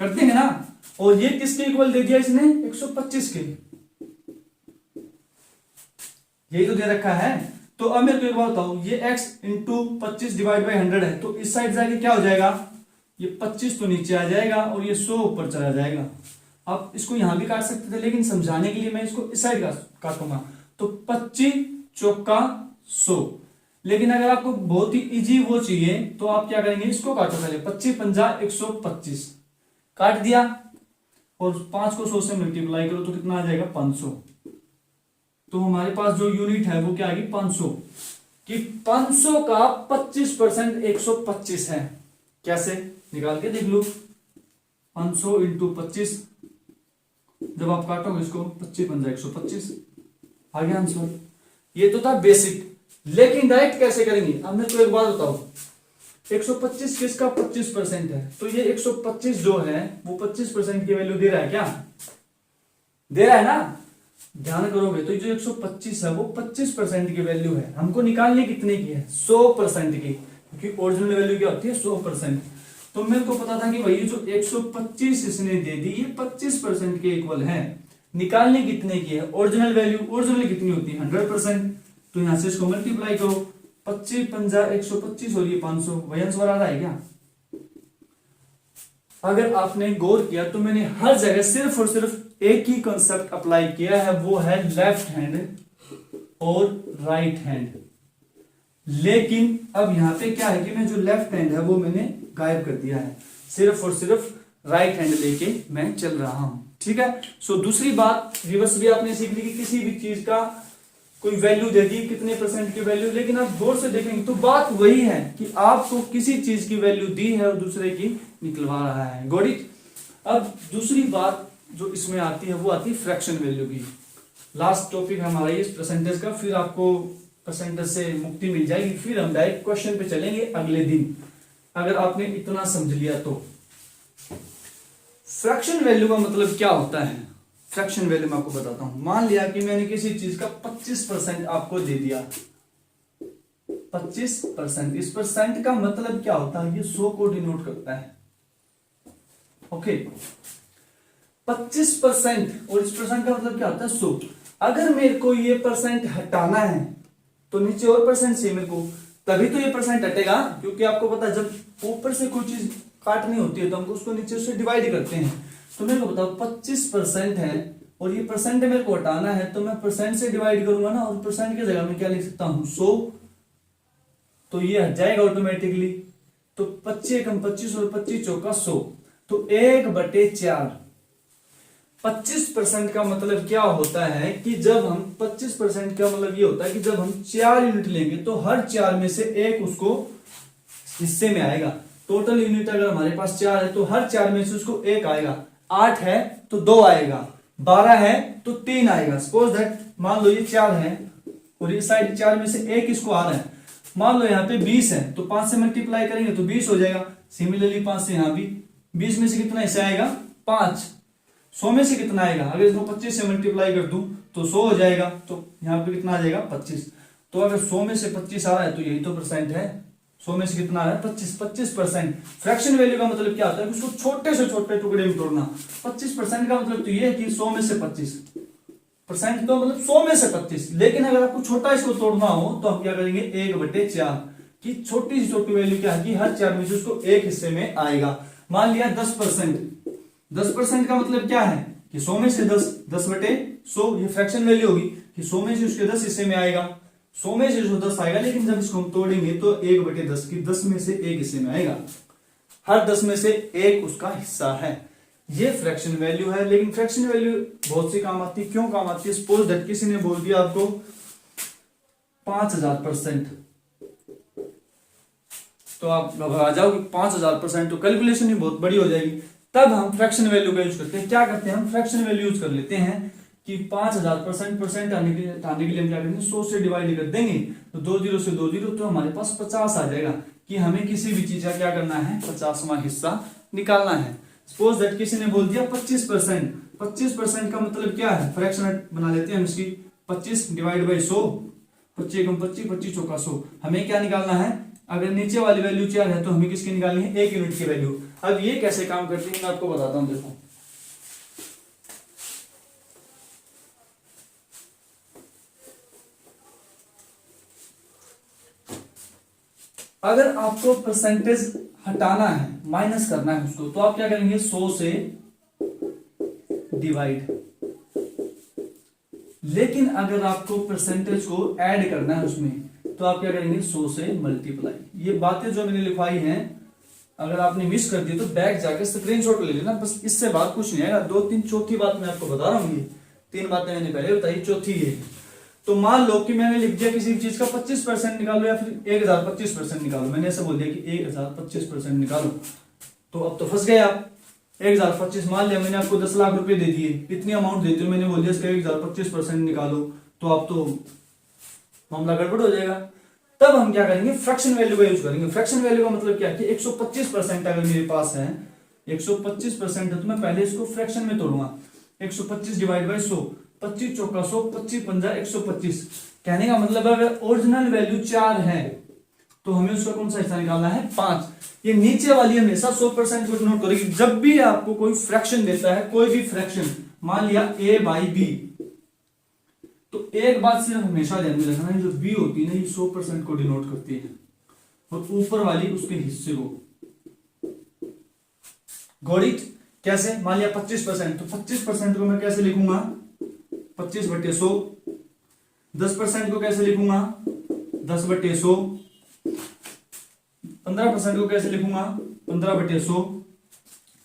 कर देंगे ना। और ये किसके इक्वल दे दिया इसने, 125 के, यही तो दे रखा है। तो अब मेरे को एक बात बताओ, ये x इंटू 25 डिवाइड बाई 100 है, तो इस साइड जाके क्या हो जाएगा, ये 25 तो नीचे आ जाएगा और ये 100 ऊपर चला जाएगा। आप इसको यहां भी काट सकते थे, लेकिन समझाने के लिए मैं इसको इस साइड काटूंगा। तो 25 चौका 100। लेकिन अगर आपको बहुत ही इजी वो चाहिए तो आप क्या करेंगे, इसको काटो पहले, 25 पंजा 125 काट दिया और 5 को 100 से मल्टीप्लाई करो तो कितना आ जाएगा, 500। तो हमारे पास जो यूनिट है वो क्या आएगी, 500, कि 500 का 25% 125 है। कैसे निकाल के देख लो, 500 इंटू 25, जब आप काटोगे इसको 25 पंजा 125, आ गया आंसर। ये तो था बेसिक, लेकिन डायरेक्ट कैसे करेंगे। अब मेरे को एक बात बताओ, 125 किसका 25% है, तो ये 125 जो है वो 25% की वैल्यू दे रहा है, क्या दे रहा है ना। ध्यान करोगे तो जो 125 है वो 25% की वैल्यू है। हमको निकालनी कितने की है, 100% की, क्योंकि ओरिजिनल वैल्यू क्या होती है, 100%। तो मेरे को पता था कि भाई जो 125 इसने दे दी, ये 25% के इक्वल है। निकालनी कितने की है, ओरिजिनल वैल्यू, ओरिजिनल कितनी होती है, 100%। तो यहां से इसको मल्टीप्लाई करो, 25 पंजा 125 और ये 500, वही आंसर आ रहा है क्या। अगर आपने गौर किया तो मैंने हर जगह सिर्फ और सिर्फ एक ही कॉन्सेप्ट अप्लाई किया है, वो है लेफ्ट हैंड और राइट हैंड। लेकिन अब यहां पे क्या है कि मैं जो लेफ्ट हैंड है वो मैंने गायब कर दिया है, सिर्फ और सिर्फ राइट हैंड लेके मैं चल रहा हूं, ठीक है। सो दूसरी बात रिवर्स भी आपने सीख ली कि किसी भी चीज का कोई वैल्यू दे दी, कितने परसेंट की वैल्यू, लेकिन आप गौर से देखेंगे तो बात वही है कि आपको किसी चीज की वैल्यू दी है और दूसरे की निकलवा रहा है। Got it. अब दूसरी बात जो इसमें आती है वो आती है फ्रैक्शन वैल्यू की। लास्ट टॉपिक हमारा इस परसेंटेज का, फिर आपको परसेंटेज से मुक्ति मिल जाएगी, फिर हम डायरेक्ट क्वेश्चन पे चलेंगे अगले दिन, अगर आपने इतना समझ लिया तो। फ्रैक्शन वैल्यू का मतलब क्या होता है, फ्रैक्शन वैल्यू मैं आपको बताता हूं। मान लिया कि मैंने किसी चीज का 25% आपको दे दिया, 25%। इस परसेंट का मतलब क्या होता है, ये 100 को डिनोट करता है। ओके, 25% और इस परसेंट का मतलब क्या होता है, 100। अगर मेरे को ये परसेंट हटाना है तो नीचे और परसेंट से मेरे को, तभी तो ये परसेंट हटेगा, क्योंकि आपको पता है जब ऊपर से कोई चीज काटनी होती है तो हमको उसको नीचे से डिवाइड करते हैं। तो मेरे को बताओ 25% है और ये परसेंट मेरे को हटाना है, तो मैं परसेंट से डिवाइड करूंगा ना, और परसेंट की जगह में क्या लिख सकता हूं, 100। तो ये हट जाएगा ऑटोमेटिकली। तो 25 एकम 25 और 25 चौका 100, तो 1/4। 25% का मतलब क्या होता है कि जब हम 25% का मतलब ये होता है कि जब हम 4 यूनिट लेंगे तो हर 4 में से एक उसको हिस्से में आएगा। टोटल यूनिट अगर हमारे पास 4 है तो हर 4 में से उसको एक आएगा। 8 है तो 2 आएगा, 12 है तो 3 आएगा। सपोज दैट मान लो ये 4 है और ये साइड 4 में से एक इसको आ रहा है। मान लो यहाँ पे 20 है तो 5 से मल्टीप्लाई करेंगे तो 20 हो जाएगा। सिमिलरली 5 से यहाँ भी 20 में से कितना हिस्सा आएगा 5। 100 में से कितना आएगा, अगर इसको 25 से मल्टीप्लाई कर दूं तो 100 हो जाएगा, तो यहाँ पे कितना आ जाएगा 25। तो अगर 100 में से 25 आ रहा है तो यही तो परसेंट है। 100 में से कितना आ रहा है 25%। फ्रैक्शन वैल्यू का मतलब क्या होता है, उसको छोटे से छोटे टुकड़े में तोड़ना। 25% का मतलब तो ये है कि 100 में से 25% तो मतलब 100 में से 25। लेकिन अगर आपको छोटा इसको तोड़ना हो तो हम क्या करेंगे 1/4 की छोटी से छोटी वैल्यू क्या है कि हर 4 में से उसको एक हिस्से में आएगा। मान लिया 10%। 10% का मतलब क्या है कि 100 में से 10/100 ये फ्रैक्शन वैल्यू होगी कि 100 में से उसके 10 हिस्से में आएगा। 100 में से जो 10 आएगा, लेकिन जब इसको हम तोड़ेंगे तो 1/10 की 10 में से एक हिस्से में आएगा। हर 10 में से एक उसका हिस्सा है। ये फ्रैक्शन वैल्यू है। लेकिन फ्रैक्शन वैल्यू बहुत सी काम आती है। क्यों काम आती है? सपोज दैट किसी ने बोल दिया आपको 5000%, तो आप घबरा जाओगे 5000%, तो कैलकुलेशन ही बहुत बड़ी हो जाएगी। तब हम फ्रैक्शन वैल्यू का यूज करते हैं। क्या करते हैं हम फ्रैक्शन वैल्यू यूज कर लेते हैं कि 5000% आने के लिए हम क्या करेंगे 100 से डिवाइड कर देंगे तो 2 0 से 2 0 तो हमारे पास 50 आ जाएगा कि हमें किसी भी चीज का क्या करना है 50वां हिस्सा निकालना है। सपोज दैट किसी ने बोल दिया 25%। 25% का मतलब क्या है, फ्रैक्शन बना लेते हैं हम इसकी 25 डिवाइड बाई 100। 25 एकम 25, 25 चौका 100। हमें क्या निकालना है, अगर नीचे वाली वैल्यू 4 है तो हमें किसकी निकालनी है 1 यूनिट की वैल्यू। अब ये कैसे काम करती है मैं आपको बताता हूं। देखो अगर आपको परसेंटेज हटाना है, माइनस करना है उसको, तो आप क्या करेंगे 100 से डिवाइड। लेकिन अगर आपको परसेंटेज को ऐड करना है उसमें तो आप क्या करेंगे 100 से मल्टीप्लाई। ये बातें जो मैंने लिखवाई हैं अगर आपने मिस कर दी तो बैक जाके स्क्रीनशॉट ले लेना, बस इससे बात कुछ नहीं आएगा। 2 3 चौथी बात मैं आपको बता रहा हूँ। ये 3 बातें मैंने पहले बताई, चौथी ये। तो मान लो कि मैंने लिख दिया किसी चीज का 25% निकालो या फिर 1025% निकालो। मैंने ऐसा बोल दिया कि 1025% निकालो, तो अब तो फंस गए आप। 1025 मान लिया मैंने आपको 10 लाख रुपए दे दिए, इतनी अमाउंट देते हो, मैंने बोल दिया इसका 1025% निकालो, तो अब तो मामला गड़बड़ हो जाएगा। तब हम क्या करेंगे फ्रैक्शन वैल्यू का यूज करेंगे। फ्रैक्शन वैल्यू का मतलब क्या है कि 125% अगर मेरे पास है 125% है तो मैं पहले इसको फ्रैक्शन में तोड़ूंगा। 125 डिवाइड बाई 100, 25 चौका 100, 25 पंजा 125। कहने का मतलब अगर ओरिजिनल वैल्यू 4 है तो हमें उसका कौन सा हिस्सा निकालना है 5। ये नीचे वाली हमेशा 100% को नोट करेगी। जब भी आपको कोई फ्रैक्शन देता है, कोई भी फ्रैक्शन, मान लिया a बाई बी, तो एक बात सिर्फ हमेशा ध्यान में रखना है, जो b होती है ना ये 100% को डिनोट करती है और ऊपर वाली उसके हिस्से को। गौड़ित कैसे? मान लिया 25%, तो 25% को मैं कैसे लिखूंगा 25/100। 10% को कैसे लिखूंगा 10/100। 15% को कैसे लिखूंगा 15/100।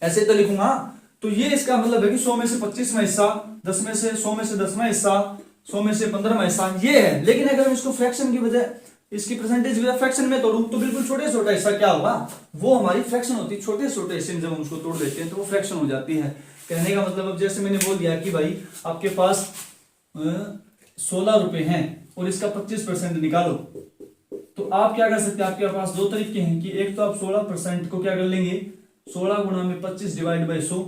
ऐसे तो लिखूंगा। तो ये इसका मतलब है कि 100 में से 25वां हिस्सा, 10 में से 100 में से 10वां हिस्सा, 100 में से 15वां हिस्सा, ये है। लेकिन अगर हम इसको फ्रैक्शन की वजह, इसकी परसेंटेज की वजह फ्रैक्शन में तोड़ूं तो बिल्कुल छोटे छोटा हिस्सा क्या होगा, वो हमारी फ्रैक्शन होती है। छोटे छोटे हिस्से में जब हम उसको तोड़ देते हैं तो वो फ्रैक्शन हो जाती है। कहने का मतलब अब जैसे मैंने बोल दिया कि भाई आपके पास 16 रुपए हैं और इसका 25% निकालो, तो आप क्या कर सकते हैं, आपके पास 2 तरीके हैं कि एक तो आप 16% को क्या कर लेंगे 16 गुणा में 25 डिवाइड बाई 100।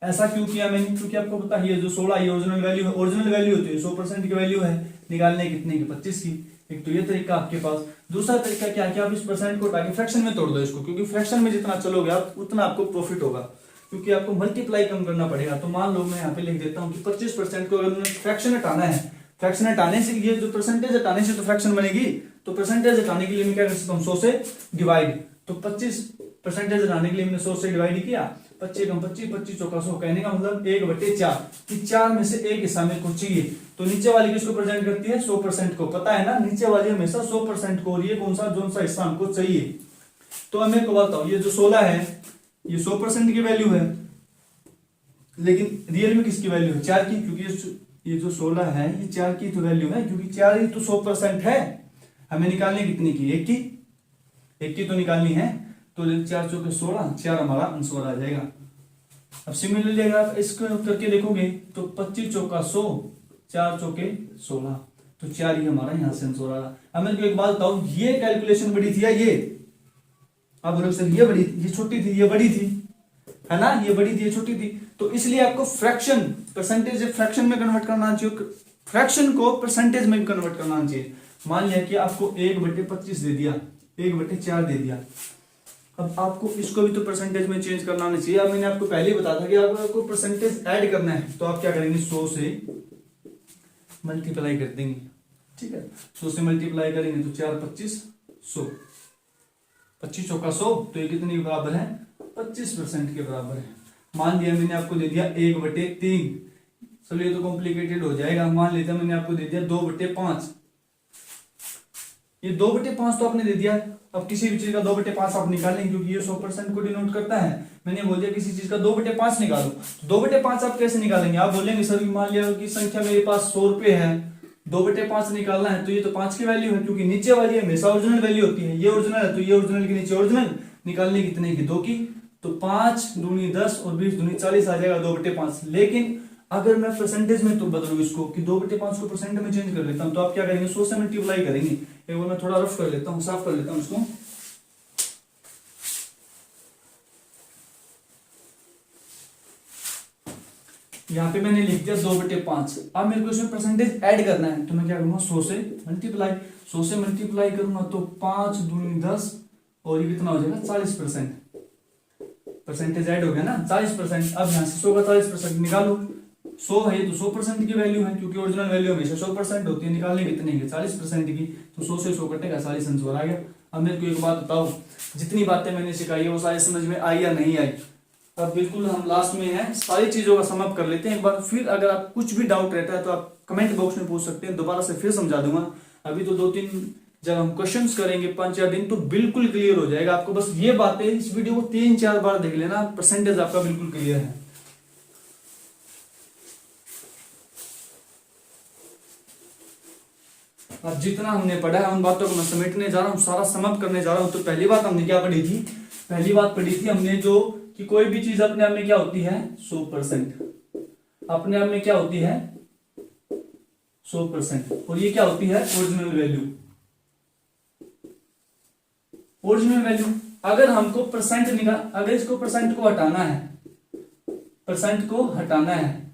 ऐसा क्यों किया मैंने, क्योंकि आपको पता है ये जो 16 ये ओरिजिनल वैल्यू है। ओरिजिनल वैल्यू होती है 100% की वैल्यू है, निकालने कितने की 25 की। एक तो ये तरीका आपके पास। दूसरा तरीका क्या है कि आप इस परसेंट को उठा के फ्रैक्शन में तोड़ दो इसको, क्योंकि फ्रैक्शन में जितना चलोगे आप उतना आपको प्रॉफिट होगा, क्योंकि आपको मल्टीप्लाई कम करना पड़ेगा। तो मान लो मैं यहाँ पे लिख देता हूँ कि 25% को अगर फ्रैक्शन हटाना है, फ्रैक्शन हटाने से ये जो परसेंटेज हटाने से तो फ्रैक्शन बनेगी, तो परसेंटेज हटाने के लिए मैं क्या कर सकता हूँ 100 से डिवाइड। तो 25% हटाने के लिए मैंने 100 से डिवाइड किया, 25 कम 25, 25 चौका 100। कहने का मतलब 1/4 कि 4 में से एक हिस्सा मेरे को चाहिए। तो नीचे वाली किसको प्रेजेंट करती है 100% को, पता है ना नीचे वाली हमेशा 100% को, और ये कौन सा हिस्सा हमको चाहिए। तो अब मेरे को बताओ, ये जो 16 है ये 100% की वैल्यू है, लेकिन रियल में किसकी वैल्यू है? 4 की, क्योंकि ये जो 16 है ये 4 की तो वैल्यू है, क्योंकि 4 ही तो 100% है। हमें निकालनी कितनी की? 1 की, 1 की तो निकालनी है। तो 4 चौके 16, 4 हमारा आंसर आ जाएगा। अब सिमिलरली अगर आप इसको करके देखोगे तो 25 चौका 100, 4 चौके 16, तो 4 ही हमारा यहाँ से आंसर आ रहा। अब मैं एक बात बताऊं, ये कैलकुलेशन बड़ी थी या ये? अब ये बड़ी थी, ये छोटी थी, ये बड़ी थी, है ना? ये बड़ी थी, ये छोटी थी। तो इसलिए आपको फ्रैक्शन, परसेंटेज फ्रैक्शन में कन्वर्ट करना चाहिए, फ्रैक्शन को परसेंटेज में कन्वर्ट करना चाहिए। मान लिया कि आपको 1/25 दे दिया, 1/4 दे दिया, अब आपको इसको भी तो परसेंटेज में चेंज करना आना चाहिए। अब मैंने आपको पहले ही बताया था कि आपको परसेंटेज ऐड करना है, तो आप क्या करेंगे? 100 से मल्टीप्लाई कर देंगे, ठीक है? 100 से मल्टीप्लाई करेंगे तो 4 25 100, 25 चौका 100, तो ये कितने के बराबर है? 25% के बराबर है। मान लिया मैंने आपको दे दिया 1/3, चलो ये तो कॉम्प्लिकेटेड हो जाएगा। मान लेते मैंने आपको दे दिया 2/5, ये 2/5 तो आपने दे दिया। अब किसी भी चीज का 2/5 आप निकालेंगे, क्योंकि ये 100% को डिनोट करता है। मैंने बोल दिया किसी चीज का 2/5 निकालो, तो 2/5 आप कैसे निकालेंगे? आप बोलेंगे सर मान लिया कि संख्या मेरे पास 100 रुपए है, 2/5 निकालना है, तो ये तो 5 की वैल्यू है, क्योंकि नीचे वाली हमेशा ओरिजिनल वैल्यू होती है। ये ओरिजिनल है तो ये ओरिजिनल के नीचे ओरिजिनल, निकालने कितने की? 2 की, तो 5 दूनी 10 और 20 दूनी 40 आ जाएगा 2/5। लेकिन अगर मैं परसेंटेज में तो बदलूं इसको कि 2/5 को परसेंट में चेंज कर लेता हूं, तो आप क्या करेंगे? 100 से मल्टीप्लाई करेंगे। एक बार मैं थोड़ा रफ कर लेता हूं, साफ कर लेता हूं इसको। यहाँ पे मैंने लिख दिया 2/5। अब मेरे को इसमें परसेंटेज ऐड करना है, तो मैं क्या करूंगा? 100 से मल्टीप्लाई, 100 से मल्टीप्लाई करूंगा तो 5 दूनी 10 और ये कितना हो जाएगा? 40%। परसेंटेज ऐड हो गया ना, 40%। अब यहाँ से 100 का 40% निकालो, 100 है तो 100% की वैल्यू है, क्योंकि ओरिजिनल वैल्यू हमेशा 100% होती है। निकालने कितने की? 40% की, तो 100 से 100 कटेगा, 40 आंसर आ गया। अब मेरे को एक बात बताओ, जितनी बातें मैंने सिखाई है वो सारी समझ में आई या नहीं आई? अब बिल्कुल हम लास्ट में हैं, सारी चीजों का सम अप कर लेते हैं एक बार। फिर अगर आप कुछ भी डाउट रहता है तो आप कमेंट बॉक्स में पूछ सकते हैं, दोबारा से फिर समझा दूंगा। अभी तो 2-3 जब हम क्वेश्चंस करेंगे 5-4 दिन, तो बिल्कुल क्लियर हो जाएगा आपको। बस ये बातें इस वीडियो को 3-4 बार देख लेना, परसेंटेज आपका बिल्कुल क्लियर है। अब जितना हमने पढ़ा है उन बातों को मैं समेटने जा रहा हूँ, सारा समअप करने जा रहा हूँ। तो पहली बात हमने क्या पढ़ी थी? पहली बात पढ़ी थी हमने जो कि कोई भी चीज अपने आप में क्या होती है? 100%। अपने आप में क्या होती है? 100%। और ये क्या होती है? Original value. ओरिजिनल वैल्यू अगर हमको परसेंट निकाल, अगर इसको परसेंट को हटाना है, परसेंट को हटाना है,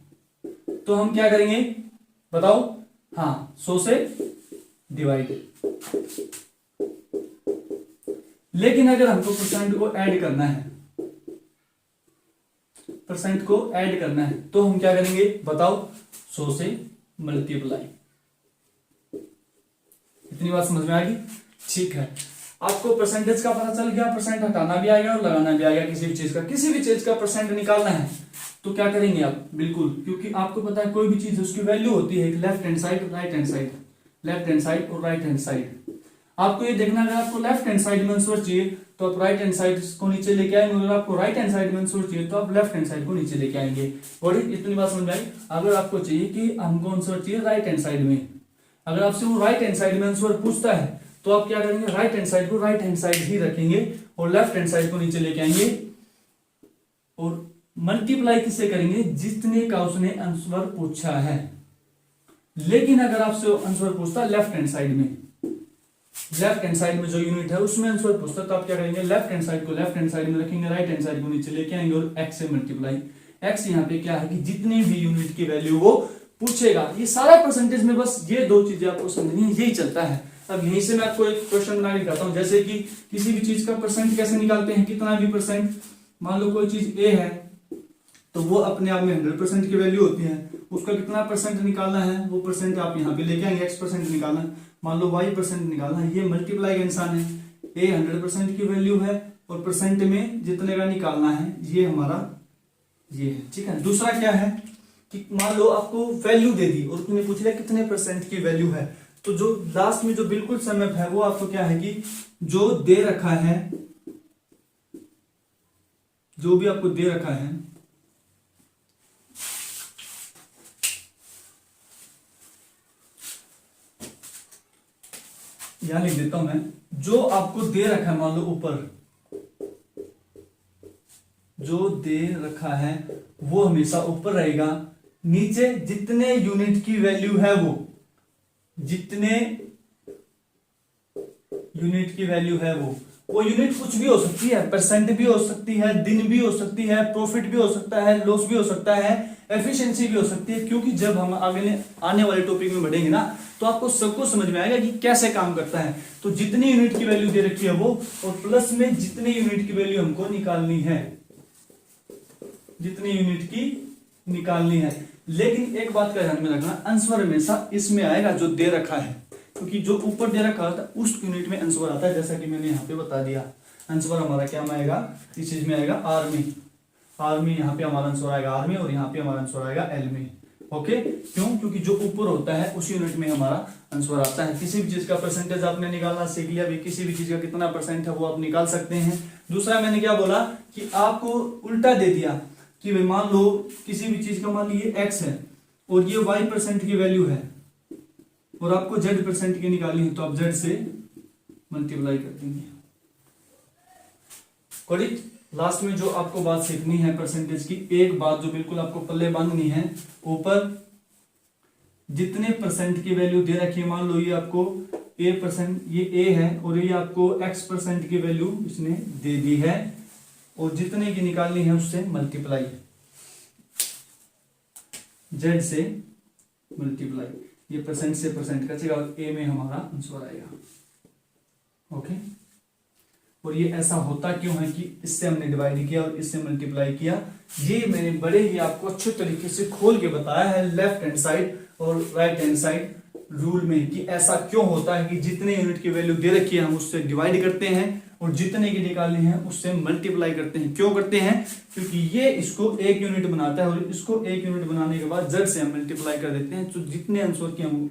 तो हम क्या करेंगे बताओ? हाँ, 100 से डिवाइड। लेकिन अगर हमको परसेंट को ऐड करना है, परसेंट को ऐड करना है, तो हम क्या करेंगे बताओ? 100 से मल्टीप्लाई। इतनी बात समझ में आ गई? ठीक है, आपको परसेंटेज का पता चल गया, परसेंट हटाना भी आ गया और लगाना भी आ गया। किसी भी चीज का परसेंट निकालना है तो क्या करेंगे आप? बिल्कुल, क्योंकि आपको पता है कोई भी चीज उसकी वैल्यू होती है, left hand side, right hand side, left hand side और राइट हैंड साइड। आपको ये देखना, अगर आपको लेफ्ट हैंड साइड में आंसर चाहिए तो आप राइट हैंड साइड को नीचे लेके आएंगे, अगर आपको राइट हैंड साइड में आंसर चाहिए तो आप लेफ्ट हैंड साइड को नीचे लेके आएंगे। और इतनी बात समझ आई? अगर आपको चाहिए कि हमको आंसर चाहिए राइट हैंड साइड में, अगर आपसे वो राइट हैंड साइड में आंसर पूछता है तो आप क्या करेंगे? राइट हैंड साइड को राइट हैंड साइड ही रखेंगे और लेफ्ट हैंड साइड को नीचे लेके आएंगे। और मल्टीप्लाई किससे करेंगे? जितने का उसने आंसर पूछा है। लेकिन अगर आपसे आंसर पूछता है लेफ्ट हैंड साइड में, लेफ्ट हैंड साइड में जो यूनिट है उसमें आंसर पूछता है, तो आप क्या करेंगे? लेफ्ट हैंड साइड को लेफ्ट हैंड साइड में रखेंगे, राइट हैंड साइड को नीचे लेके आएंगे और x से मल्टीप्लाई। x यहाँ पे क्या है कि जितनी भी यूनिट की वैल्यू वो पूछेगा। ये सारा परसेंटेज में बस ये 2 चीजें आपको समझनी है, यही चलता है। अब यहीं से मैं आपको एक क्वेश्चन बना के दिखाता हूँ, जैसे कि किसी भी चीज का परसेंट कैसे निकालते हैं? कितना भी परसेंट, मान लो कोई चीज a है तो वो अपने आप में 100% की वैल्यू होती है, उसका कितना परसेंट निकालना है वो परसेंट आप यहाँ पे लेके आएंगे। x% निकालना है, मान लो y% निकालना है। ये मल्टीप्लाई का इंसान है, a 100% की वैल्यू है और परसेंट में जितने का निकालना है ये हमारा ये है, ठीक है। दूसरा क्या है कि मान लो आपको वैल्यू दे दी और तुमने पूछ लिया कितने परसेंट की वैल्यू है, तो जो लास्ट में जो बिल्कुल समय है वो आपको क्या है कि जो दे रखा है जो भी आपको दे रखा है, यहां लिख देता हूं मैं, जो आपको दे रखा है, मान लो ऊपर जो दे रखा है वो हमेशा ऊपर रहेगा, नीचे जितने यूनिट की वैल्यू है जितने यूनिट की वैल्यू है वो यूनिट कुछ भी हो सकती है, परसेंट भी हो सकती है, दिन भी हो सकती है, प्रॉफिट भी हो सकता है, लॉस भी हो सकता है, एफिशिएंसी भी हो सकती है। क्योंकि जब हम आगे आने वाले टॉपिक में बढ़ेंगे ना, तो आपको सबको समझ में आएगा कि कैसे काम करता है। तो जितनी यूनिट की वैल्यू दे रखी है वो, और प्लस में जितनी यूनिट की वैल्यू हमको निकालनी है, जितनी यूनिट की निकालनी है। लेकिन एक बात का ध्यान में रखना, आंसर हमेशा इसमें आएगा जो दे रखा है, क्योंकि जो ऊपर दे रखा होता है उस यूनिट में आंसर आता है। जैसा कि मैंने यहाँ पे बता दिया, आंसर हमारा क्या में आएगा, इस चीज में आएगा आर्मी, यहाँ पे हमारा आंसर आएगा आर्मी, और यहाँ पे हमारा आंसर आएगा एल में। ओके, क्यों? क्योंकि जो ऊपर होता है उस यूनिट में हमारा आंसर आता है। किसी भी चीज का परसेंटेज आपने निकालना सीख लिया, किसी भी चीज का कितना परसेंट है वो आप निकाल सकते हैं। दूसरा मैंने क्या बोला कि आपको उल्टा दे दिया कि भाई मान लो किसी भी चीज का मान लीजिए x है और ये y% की वैल्यू है, और आपको z% की निकालनी है, तो आप z से मल्टीप्लाई कर देंगे। करेक्ट। लास्ट में जो आपको बात सीखनी है परसेंटेज की, एक बात जो बिल्कुल आपको पल्ले बांधनी है, ऊपर जितने परसेंट की वैल्यू दे रखी है, मान लो ये आपको a%, ये a है, और ये आपको x% की वैल्यू इसने दे दी है, और जितने की निकालनी है उससे मल्टीप्लाई, z से मल्टीप्लाई, ये परसेंट से परसेंट का चेगा, a में हमारा आंसर आएगा। ओके, और ये ऐसा होता क्यों है कि इससे हमने डिवाइड किया और इससे मल्टीप्लाई किया। ये मैंने बड़े ही आपको अच्छे तरीके से खोल के बताया है लेफ्ट हैंड साइड और राइट हैंड साइड रूल में, कि ऐसा क्यों होता है कि जितने यूनिट की वैल्यू दे रखी है हम उससे डिवाइड करते हैं, और जितने की निकालनी है उससे मल्टीप्लाई करते हैं। क्यों करते हैं? क्योंकि ये इसको एक यूनिट बनाता है, और इसको एक यूनिट बनाने के बाद z से हम मल्टीप्लाई कर देते हैं। तो जितने आंसर की हम,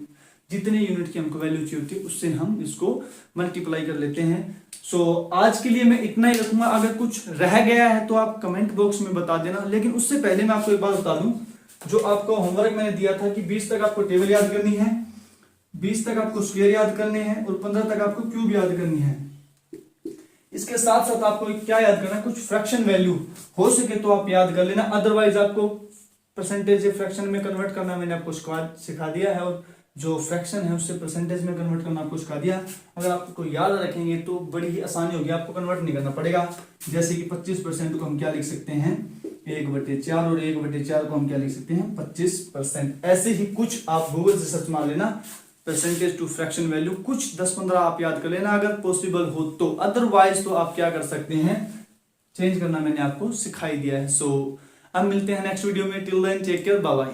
जितने यूनिट की हमको वैल्यू चाहिए होती है उससे हम इसको मल्टीप्लाई कर लेते हैं। सो आज के लिए मैं इतना ही रखूंगा। अगर कुछ रह गया है तो आप कमेंट बॉक्स में बता देना। लेकिन उससे पहले मैं आपको एक बात बता दूं, जो आपको होमवर्क मैंने दिया था कि 20 तक आपको टेबल याद करनी है, 20 तक आपको स्क्वायर याद करने हैं, और 15 तक आपको क्यूब याद करनी है। इसके साथ साथ आपको क्या याद करना है, कुछ फ्रैक्शन वैल्यू हो सके तो आप याद कर लेना, अदरवाइज आपको परसेंटेज या फ्रैक्शन में कन्वर्ट करना मैंने आपको सिखा दिया है, और जो फ्रैक्शन है उससे परसेंटेज में कन्वर्ट करना आपको सिखा दिया। अगर आपको याद रखेंगे तो बड़ी ही आसानी होगी, आपको कन्वर्ट नहीं करना पड़ेगा। जैसे कि 25% को हम क्या लिख सकते हैं, 1/4, और 1/4 को हम क्या लिख सकते हैं, 25%। ऐसे ही कुछ आप गूगल से सर्च मार लेना, परसेंटेज टू फ्रैक्शन वैल्यू, कुछ 10-15 आप याद कर लेना अगर पॉसिबल हो तो। अदरवाइज तो आप क्या कर सकते हैं, चेंज करना मैंने आपको सिखाई दिया है। सो अब मिलते हैं नेक्स्ट वीडियो में। Till then take care, bye bye.